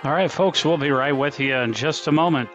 All right, folks, we'll be right with you in just a moment.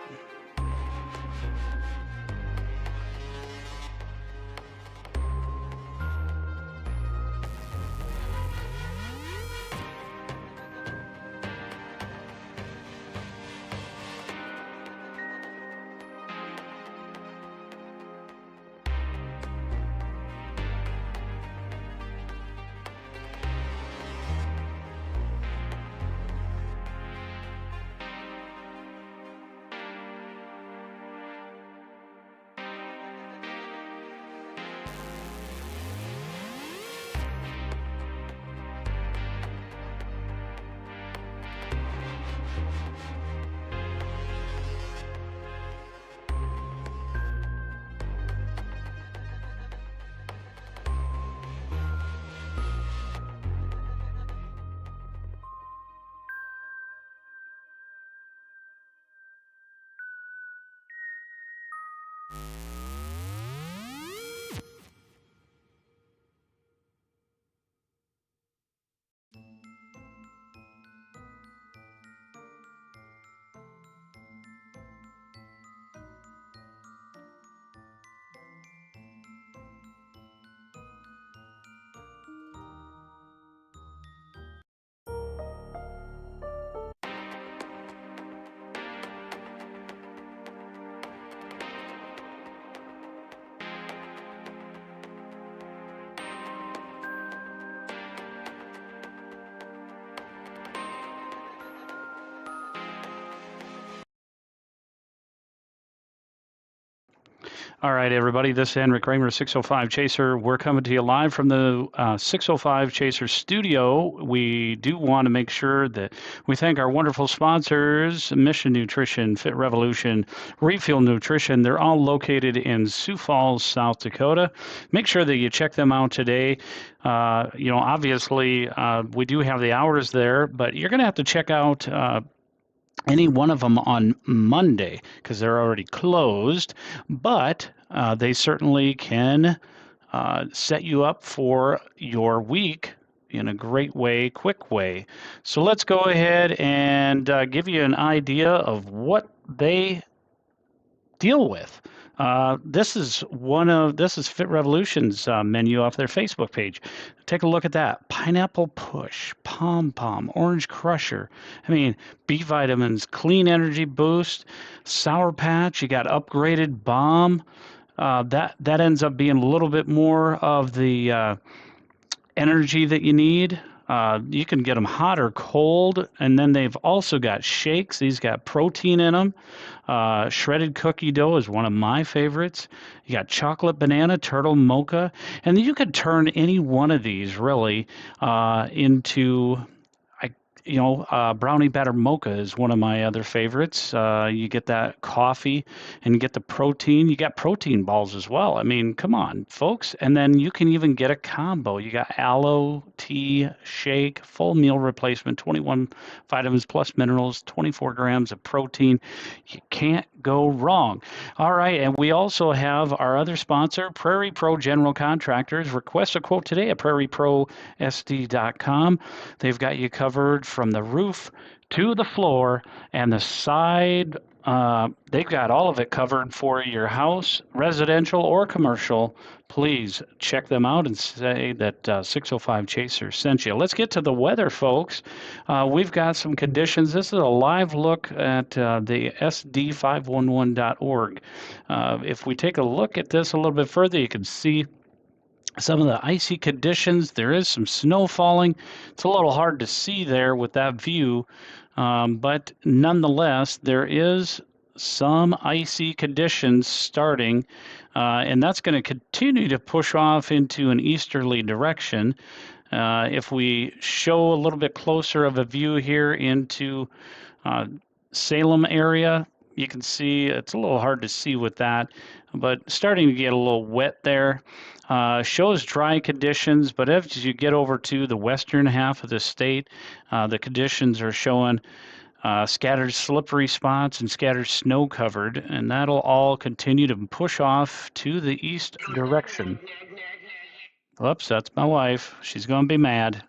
All right, everybody, this is Henry Kramer, 605 Chaser. We're coming to you live from the 605 Chaser studio. We do want to make sure that we thank our wonderful sponsors, Mission Nutrition, Fit Revolution, Refuel Nutrition. They're all located in Sioux Falls, South Dakota. Make sure that you check them out today. Obviously, we do have the hours there, but you're going to have to check out any one of them on Monday because they're already closed, but they certainly can set you up for your week in a great way, quick way. So let's go ahead and give you an idea of what they deal with. This is Fit Revolution's menu off their Facebook page. Take a look at that. Pineapple Push, Pom Pom, Orange Crusher. I mean, B vitamins, Clean Energy Boost, Sour Patch. You got Upgraded Bomb. That ends up being a little bit more of the energy that you need. You can get them hot or cold, and then they've also got shakes. These got protein in them. Shredded cookie dough is one of my favorites. You got chocolate banana, turtle mocha, and you could turn any one of these really into brownie batter mocha is one of my other favorites. You get that coffee and you get the protein. You got protein balls as well. I mean, come on, folks. And then you can even get a combo. You got aloe tea shake, full meal replacement, 21 vitamins plus minerals, 24 grams of protein. You can't go wrong. All right, and we also have our other sponsor, Prairie Pro General Contractors. Request a quote today at prairieprosd.com. They've got you covered from the roof to the floor and the side. They've got all of it covered for your house, residential or commercial. Please check them out and say that 605 Chaser sent you. Let's get to the weather, folks. We've got some conditions. This is a live look at the sd511.org. If we take a look at this a little bit further, you can see some of the icy conditions. There is some snow falling. It's a little hard to see there with that view, but nonetheless, there is some icy conditions starting, and that's going to continue to push off into an easterly direction. If we show a little bit closer of a view here into Salem area, you can see it's a little hard to see with that, but starting to get a little wet there. Shows dry conditions, but as you get over to the western half of the state, the conditions are showing scattered slippery spots and scattered snow covered, and that'll all continue to push off to the east direction. Whoops, that's my wife. She's going to be mad.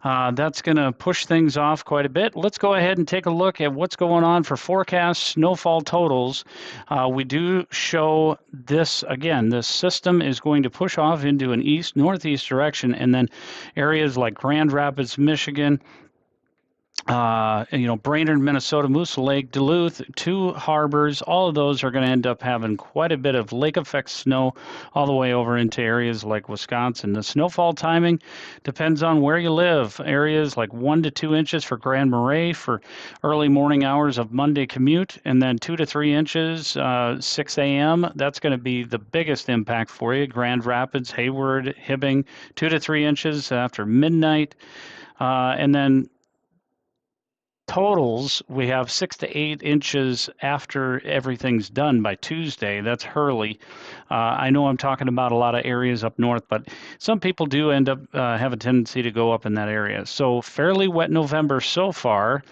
That's going to push things off quite a bit. Let's go ahead and take a look at what's going on for forecast snowfall totals. We do show this again. This system is going to push off into an east-northeast direction, and then areas like Grand Rapids, Michigan, Brainerd, Minnesota, Moose Lake, Duluth, two harbors, all of those are going to end up having quite a bit of lake effect snow all the way over into areas like Wisconsin. The snowfall timing depends on where you live. Areas like 1 to 2 inches for Grand Marais for early morning hours of Monday commute, and then 2 to 3 inches, 6 a.m. That's going to be the biggest impact for you. Grand Rapids, Hayward, Hibbing, 2 to 3 inches after midnight. And then totals, we have 6 to 8 inches after everything's done by Tuesday. That's Hurley. I know I'm talking about a lot of areas up north, but some people do end up have a tendency to go up in that area. So fairly wet November so far.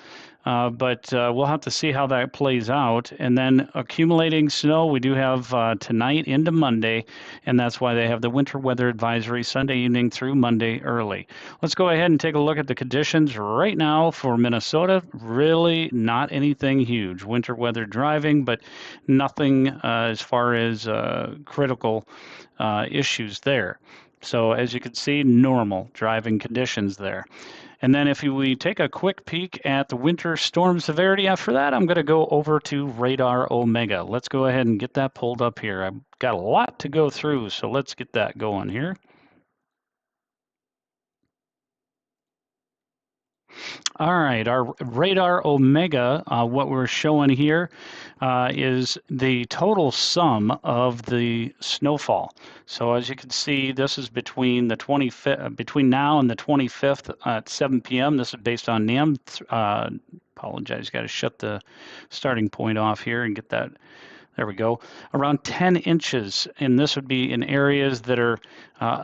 But we'll have to see how that plays out. And then accumulating snow, we do have tonight into Monday, and that's why they have the winter weather advisory Sunday evening through Monday early. Let's go ahead and take a look at the conditions right now for Minnesota. Really not anything huge. Winter weather driving, but nothing as far as critical issues there. So as you can see, normal driving conditions there. And then if we take a quick peek at the winter storm severity after that, I'm going to go over to Radar Omega. Let's go ahead and get that pulled up here. I've got a lot to go through, so let's get that going here. All right, our Radar Omega, what we're showing here is the total sum of the snowfall. So as you can see, this is between the 25th, between now and the 25th at 7 p.m. This is based on NAM. Apologize, got to shut the starting point off here and get that. There we go. Around 10 inches, and this would be in areas that are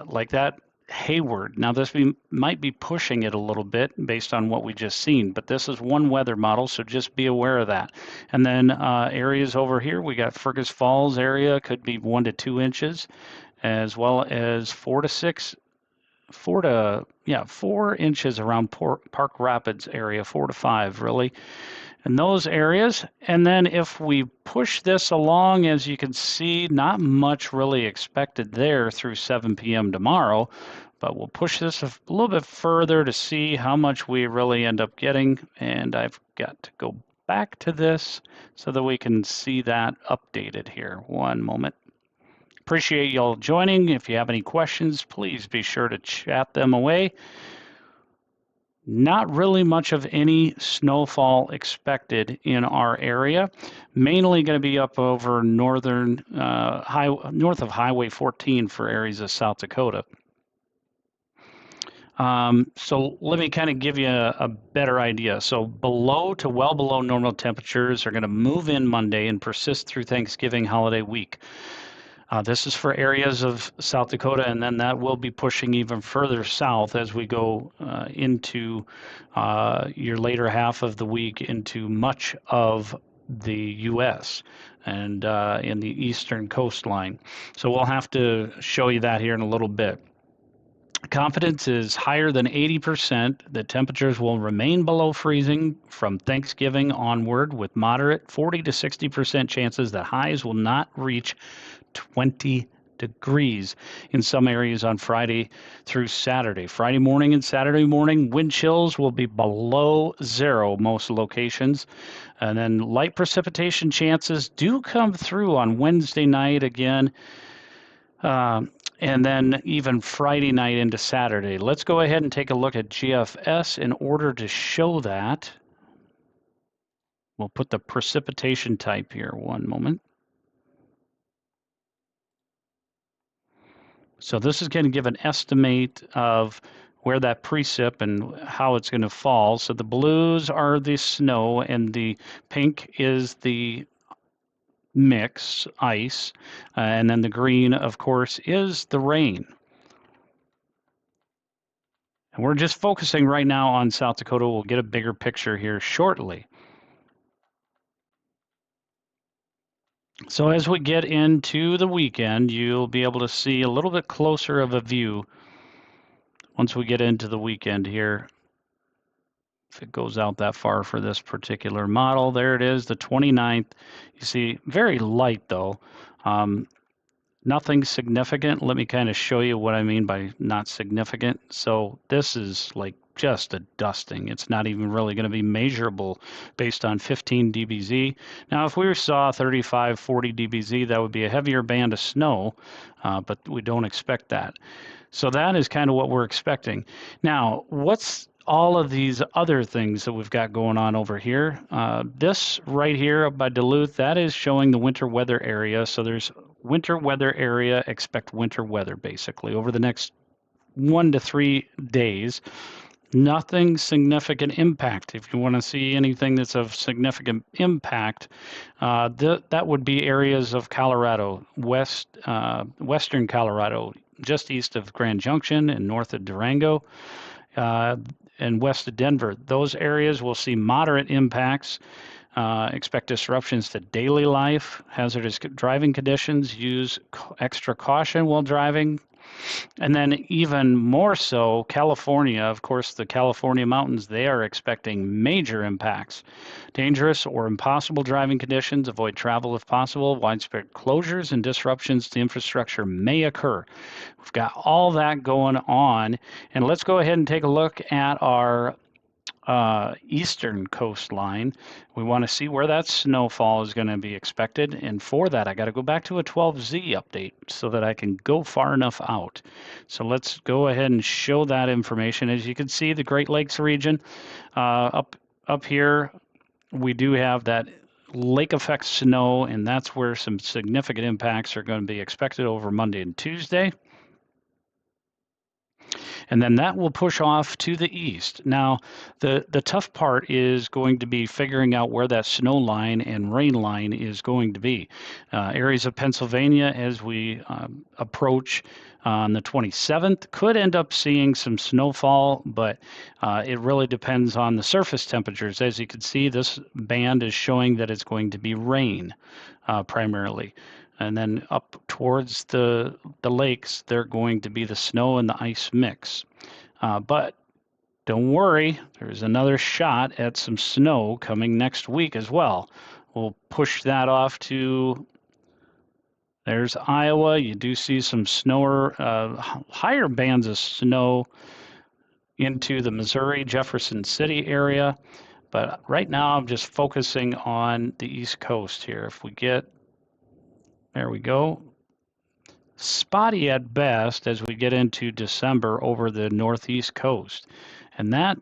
like that. Hayward. Now this might be pushing it a little bit based on what we just seen, but this is one weather model, so just be aware of that. And then areas over here, we got Fergus Falls area, could be 1 to 2 inches, as well as 4 inches around Park Rapids area, 4 to 5 really. In those areas. And then if we push this along, as you can see, not much really expected there through 7 p.m. tomorrow, but we'll push this a little bit further to see how much we really end up getting. And I've got to go back to this so that we can see that updated here. One moment. Appreciate y'all joining. If you have any questions, please be sure to chat them away. Not really much of any snowfall expected in our area. Mainly going to be up over north of Highway 14 for areas of South Dakota. So let me kind of give you a better idea. So below to well below normal temperatures are going to move in Monday and persist through Thanksgiving holiday week. This is for areas of South Dakota, and then that will be pushing even further south as we go into your later half of the week into much of the U.S. and in the eastern coastline. So we'll have to show you that here in a little bit. Confidence is higher than 80%. The temperatures will remain below freezing from Thanksgiving onward, with moderate 40 to 60% chances that highs will not reach 20 degrees in some areas on Friday through Saturday. Friday morning and Saturday morning, wind chills will be below zero most locations. And then light precipitation chances do come through on Wednesday night again. And then even Friday night into Saturday. Let's go ahead and take a look at GFS in order to show that. We'll put the precipitation type here. One moment. So this is going to give an estimate of where that precip and how it's going to fall. So the blues are the snow and the pink is the mix, ice, and then the green, of course, is the rain. And we're just focusing right now on South Dakota. We'll get a bigger picture here shortly. So as we get into the weekend, you'll be able to see a little bit closer of a view once we get into the weekend here if it goes out that far for this particular model. There it is, the 29th. You see, very light though. Um, Nothing significant. Let me kind of show you what I mean by not significant. So this is like just a dusting. It's not even really going to be measurable based on 15 dBz. Now, if we saw 35, 40 dBz, that would be a heavier band of snow, but we don't expect that. So that is kind of what we're expecting. Now, what's all of these other things that we've got going on over here? This right here up by Duluth, that is showing the winter weather area. So there's winter weather area, expect winter weather basically over the next 1 to 3 days. Nothing significant impact. If you want to see anything that's of significant impact, that would be areas of Colorado, western Colorado, just east of Grand Junction and north of Durango, uh, and west of Denver. Those areas will see moderate impacts. Expect disruptions to daily life, hazardous driving conditions, use extra caution while driving. And then even more so, California, of course, the California mountains, they are expecting major impacts. Dangerous or impossible driving conditions, avoid travel if possible, widespread closures and disruptions to infrastructure may occur. We've got all that going on. And let's go ahead and take a look at our eastern coastline. We want to see where that snowfall is going to be expected. And for that, I got to go back to a 12Z update so that I can go far enough out. So let's go ahead and show that information. As you can see, the Great Lakes region up here, we do have that lake effect snow, and that's where some significant impacts are going to be expected over Monday and Tuesday. And then that will push off to the east. Now, the tough part is going to be figuring out where that snow line and rain line is going to be. Areas of Pennsylvania, as we approach on the 27th, could end up seeing some snowfall, but it really depends on the surface temperatures. As you can see, this band is showing that it's going to be rain primarily. And then up towards the lakes, they're going to be the snow and the ice mix. But don't worry, there's another shot at some snow coming next week as well. We'll push that off to, there's Iowa. You do see some snow, higher bands of snow into the Missouri, Jefferson City area. But right now, I'm just focusing on the East Coast here. If we get, there we go. Spotty at best as we get into December over the northeast coast. And that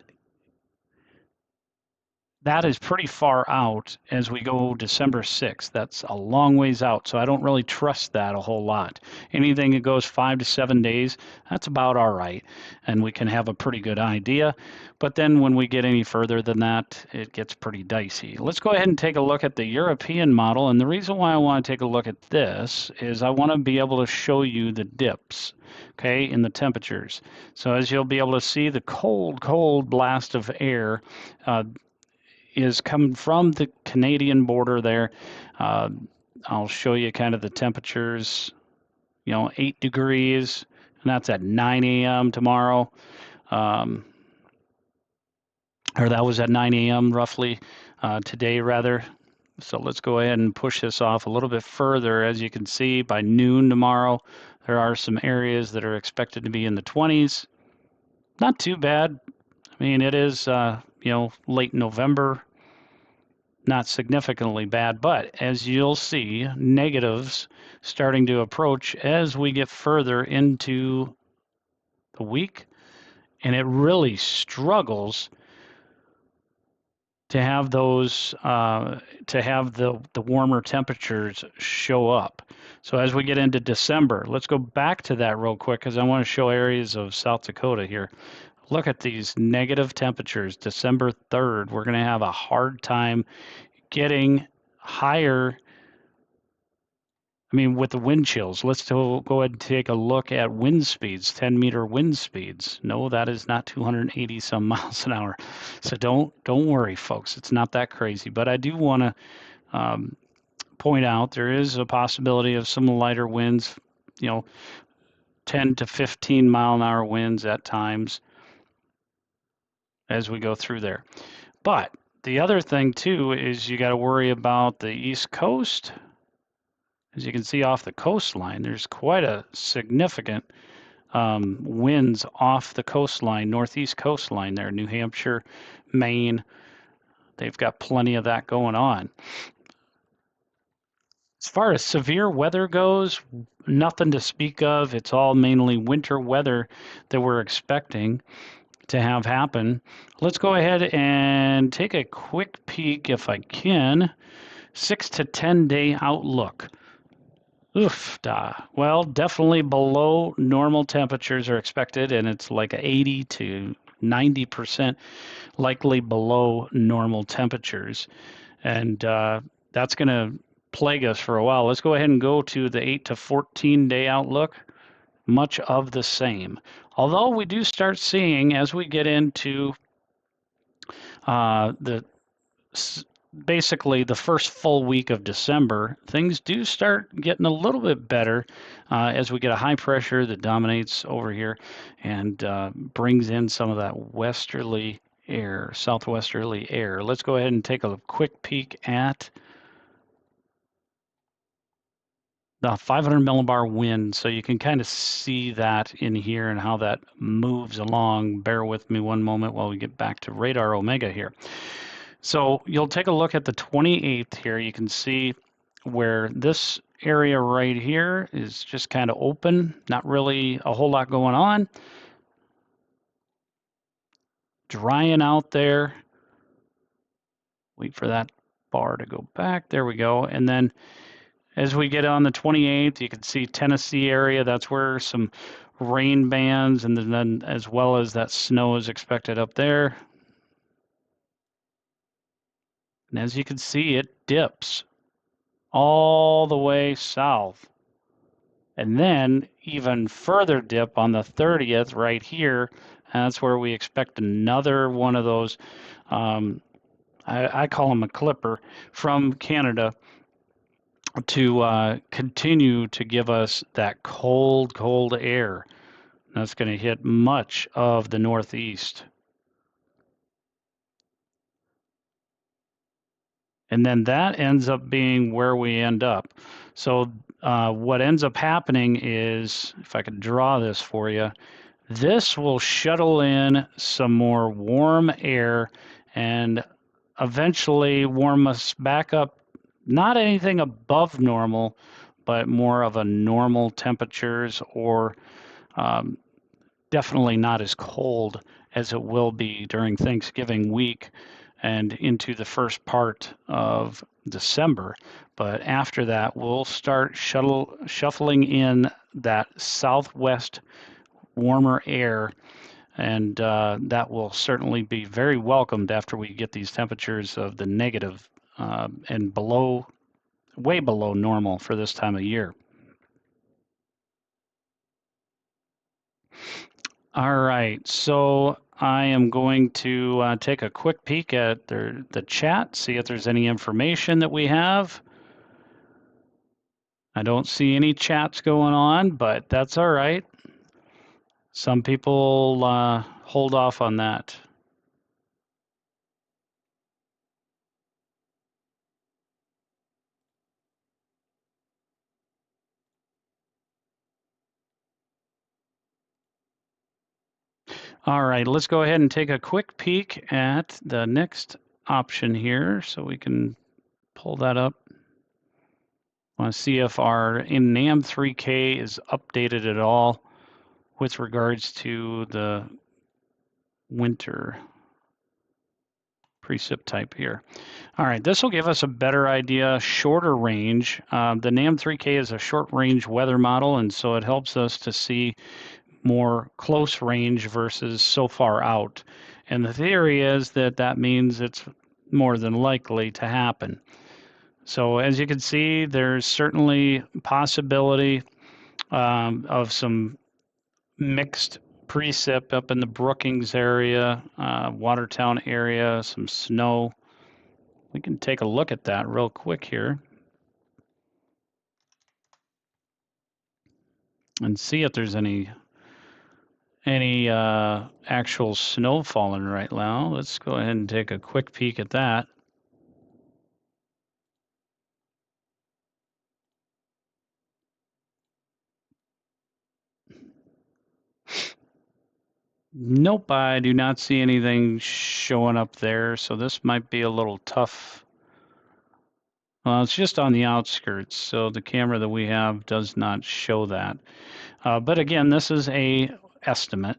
is pretty far out as we go December 6th. That's a long ways out, so I don't really trust that a whole lot. Anything that goes 5 to 7 days, that's about all right, and we can have a pretty good idea. But then when we get any further than that, it gets pretty dicey. Let's go ahead and take a look at the European model, and the reason why I want to take a look at this is I want to be able to show you the dips, okay, in the temperatures. So as you'll be able to see, the cold blast of air is coming from the Canadian border there. I'll show you kind of the temperatures, 8 degrees, and that's at 9 a.m. tomorrow. Or that was at 9 a.m. roughly today, rather. So let's go ahead and push this off a little bit further. As you can see, by noon tomorrow, there are some areas that are expected to be in the 20s. Not too bad. I mean, it is, late November, not significantly bad, but as you'll see, negatives starting to approach as we get further into the week, and it really struggles to have those, to have the warmer temperatures show up. So as we get into December, let's go back to that real quick because I want to show areas of South Dakota here. Look at these negative temperatures. December 3rd, we're going to have a hard time getting higher. I mean, with the wind chills, let's go ahead and take a look at wind speeds, 10-meter wind speeds. No, that is not 280 some miles an hour. So don't worry, folks. It's not that crazy. But I do want to point out there is a possibility of some lighter winds, 10 to 15 mile an hour winds at times. as we go through there. But the other thing too is you got to worry about the East Coast. As you can see off the coastline, there's quite a significant winds off the coastline, northeast coastline there, New Hampshire, Maine. They've got plenty of that going on. As far as severe weather goes, nothing to speak of. It's all mainly winter weather that we're expecting to have happen. Let's go ahead and take a quick peek, if I can. 6 to 10 day outlook. Oof, da. Well, definitely below normal temperatures are expected, and it's like 80 to 90% likely below normal temperatures. And that's going to plague us for a while. Let's go ahead and go to the 8 to 14 day outlook. Much of the same. Although we do start seeing as we get into the basically the first full week of December, things do start getting a little bit better as we get a high pressure that dominates over here and brings in some of that westerly air, southwesterly air. Let's go ahead and take a quick peek at the 500 millibar wind, so you can kind of see that in here and how that moves along. Bear with me one moment while we get back to radar omega here. So you'll take a look at the 28th here. You can see where this area right here is just kind of open, not really a whole lot going on. Drying out there. Wait for that bar to go back. There we go. And then as we get on the 28th, you can see Tennessee area. That's where some rain bands and then as well as that snow is expected up there. And as you can see, it dips all the way south. And then even further dip on the 30th right here. And that's where we expect another one of those, I call them a clipper, from Canada to continue to give us that cold, cold air. That's going to hit much of the Northeast. And then that ends up being where we end up. So what ends up happening is, if I could draw this for you, this will shuttle in some more warm air and eventually warm us back up, not anything above normal, but more of a normal temperatures or definitely not as cold as it will be during Thanksgiving week and into the first part of December. But after that, we'll start shuffling in that southwest warmer air, and that will certainly be very welcomed after we get these temperatures of the negative and below, way below normal for this time of year. All right, so I am going to take a quick peek at the chat, see if there's any information that we have. I don't see any chats going on, but that's all right. Some people hold off on that. All right, let's go ahead and take a quick peek at the next option here so we can pull that up. I want to see if our NAM 3K is updated at all with regards to the winter precip type here. All right, this will give us a better idea, shorter range. The NAM 3K is a short range weather model, and so it helps us to see more close range versus so far out. And the theory is that that means it's more than likely to happen. So as you can see, there's certainly possibility of some mixed precip up in the Brookings area, Watertown area, some snow. We can take a look at that real quick here and see if there's any any actual snow falling right now. Let's go ahead and take a quick peek at that. Nope, I do not see anything showing up there, so this might be a little tough. Well, it's just on the outskirts, so the camera that we have does not show that. But again, this is a estimate.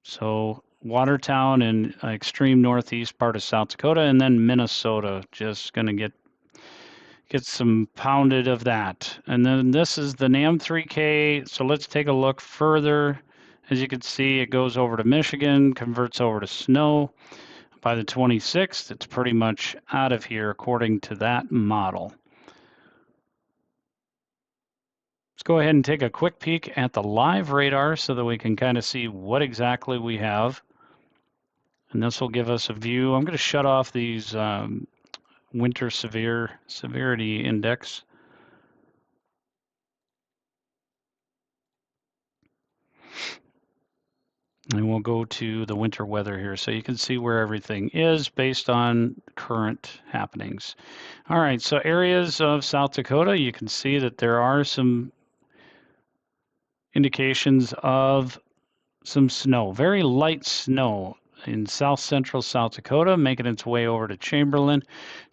So Watertown and extreme northeast part of South Dakota, and then Minnesota, just going to get some pounded of that. And then this is the NAM 3K. So let's take a look further. As you can see, it goes over to Michigan, converts over to snow. By the 26th, it's pretty much out of here according to that model. Let's go ahead and take a quick peek at the live radar so that we can kind of see what exactly we have. And this will give us a view. I'm going to shut off these winter severity index. And we'll go to the winter weather here so you can see where everything is based on current happenings. All right, so areas of South Dakota, you can see that there are some indications of some snow, very light snow in south central South Dakota, making its way over to Chamberlain.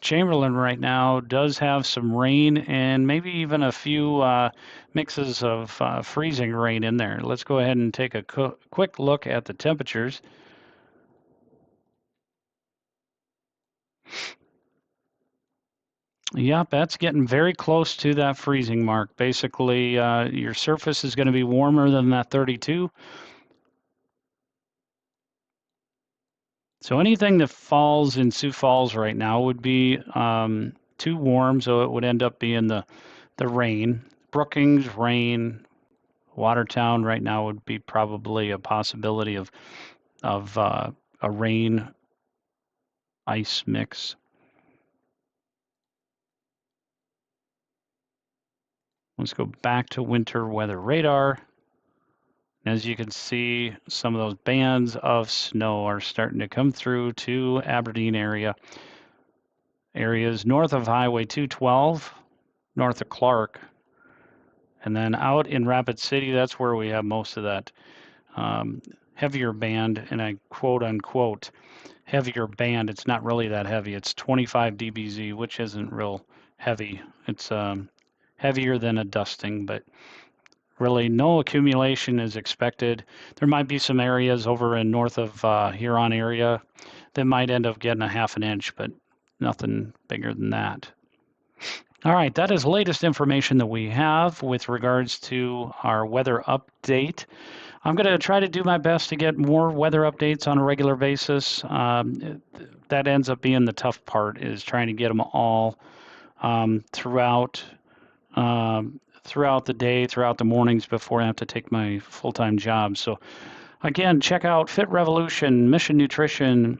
Chamberlain right now does have some rain and maybe even a few mixes of freezing rain in there. Let's go ahead and take a quick look at the temperatures. Yep, that's getting very close to that freezing mark. Basically, your surface is going to be warmer than that 32. So anything that falls in Sioux Falls right now would be too warm, so it would end up being the rain. Brookings, rain. Watertown right now would be probably a possibility of a rain ice mix. Let's go back to winter weather radar. As you can see, some of those bands of snow are starting to come through to Aberdeen area. Areas north of Highway 212, north of Clark. And then out in Rapid City, that's where we have most of that heavier band, and I quote unquote heavier band. It's not really that heavy. It's 25 dBz, which isn't real heavy. It's heavier than a dusting, but really no accumulation is expected. There might be some areas over in north of Huron area that might end up getting a half an inch, but nothing bigger than that. All right, that is latest information that we have with regards to our weather update. I'm going to try to do my best to get more weather updates on a regular basis. That ends up being the tough part, is trying to get them all throughout the day, throughout the mornings before I have to take my full-time job. So again, check out Fit Revolution, Mission Nutrition,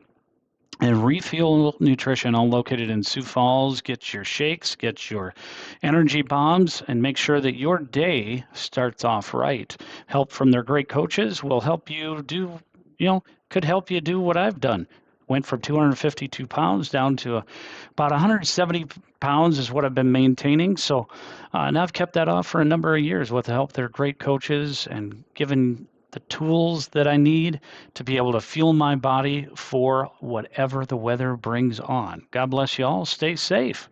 and Refuel Nutrition, all located in Sioux Falls. Get your shakes, get your energy bombs, and make sure that your day starts off right. Help from their great coaches will help you do, could help you do what I've done. Went from 252 pounds down to about 170 pounds is what I've been maintaining. So, and I've kept that off for a number of years with the help of their great coaches and given the tools that I need to be able to fuel my body for whatever the weather brings on. God bless you all. Stay safe.